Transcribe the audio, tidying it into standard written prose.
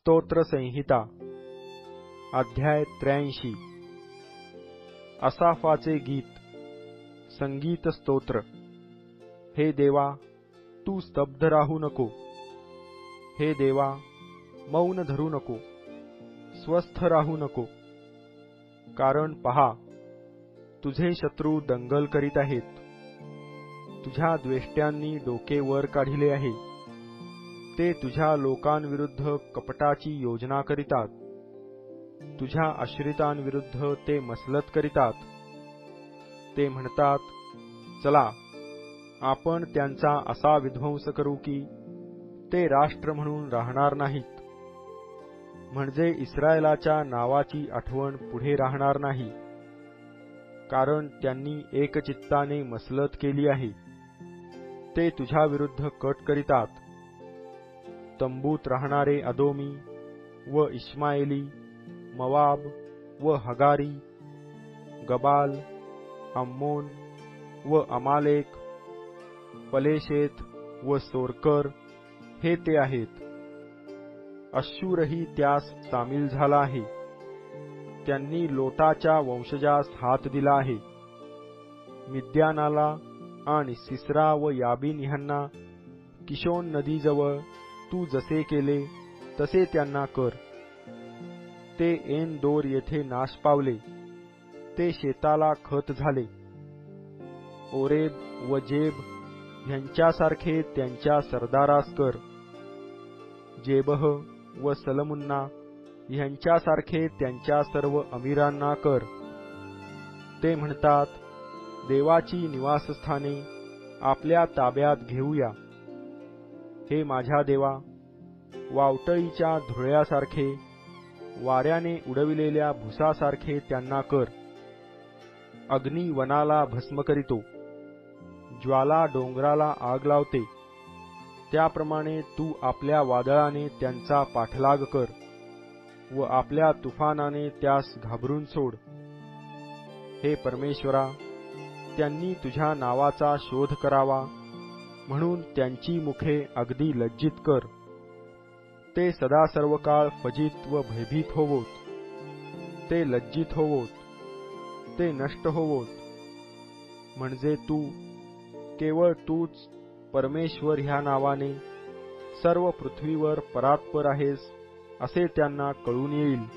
स्तोत्र संहिता अध्याय 83 असाफाचे गीत संगीत स्तोत्र। हे देवा, तू स्तब्ध राहू नको। हे देवा, मौन धरू नको, स्वस्थ राहू नको। कारण पहा, तुझे शत्रू दंगल करीत आहेत। तुझ्या द्वेष्ट्यांनी डोके वर काढिले आहे। ते तुझ्या लोकांविरुद्ध कपटाची योजना करीतात। तुझ्या आश्रितांविरुद्ध ते मसलत करीतात। ते म्हणतात, चला, आपण त्यांचा असा विध्वंस करू की ते राष्ट्र म्हणून राहणार नाहीत, म्हणजे इस्रायलाच्या नावाची आठवण पुढे राहणार नाही। कारण त्यांनी एकचित्ताने मसलत केली आहे। ते तुझ्या विरुद्ध कट करीतात। तंबूत राहणारे अदोमी व इश्माएली, मवाब व हगारी, गबाल, अम्मोन व अमालेक, पलेशेत व सोरकर हे ते आहेत। अश्शूरही त्यास सामील झाला आहे। त्यांनी लोटाच्या वंशजास हात दिला आहे। मिद्यानाला आणि सिसरा व याबीन ह्यांना किशोन नदीजवळ तू जसे केले तसे त्यांना कर। ते एन दोर येथे नाश पावले। ते शेताला खत झाले। ओरेब व जेब ह्यांच्यासारखे त्यांच्या सरदारास कर। जेबह व सलमुन्ना ह्यांच्यासारखे त्यांच्या सर्व अमीरांना कर। ते म्हणतात, देवाची निवासस्थाने आपल्या ताब्यात घेऊया। हे माझ्या देवा, वावटळीच्या धुळ्यासारखे, वाऱ्याने उडविलेल्या भुसासारखे त्यांना कर। अग्नी वनाला भस्म करीतो, ज्वाला डोंगराला आग लावते, त्याप्रमाणे तू आपल्या वादळाने त्यांचा पाठलाग कर व आपल्या तुफानाने त्यास घाबरून सोड। हे परमेश्वरा, त्यांनी तुझ्या नावाचा शोध करावा म्हणून त्यांची मुखे अगदी लज्जित कर। ते सदा सर्वकाळ फजित व भयभीत होवोत। ते लज्जित होवोत, ते नष्ट होवोत। म्हणजे तू, केवळ तूच परमेश्वर ह्या नावाने सर्व पृथ्वीवर परात्पर आहेस असे त्यांना कळून येईल।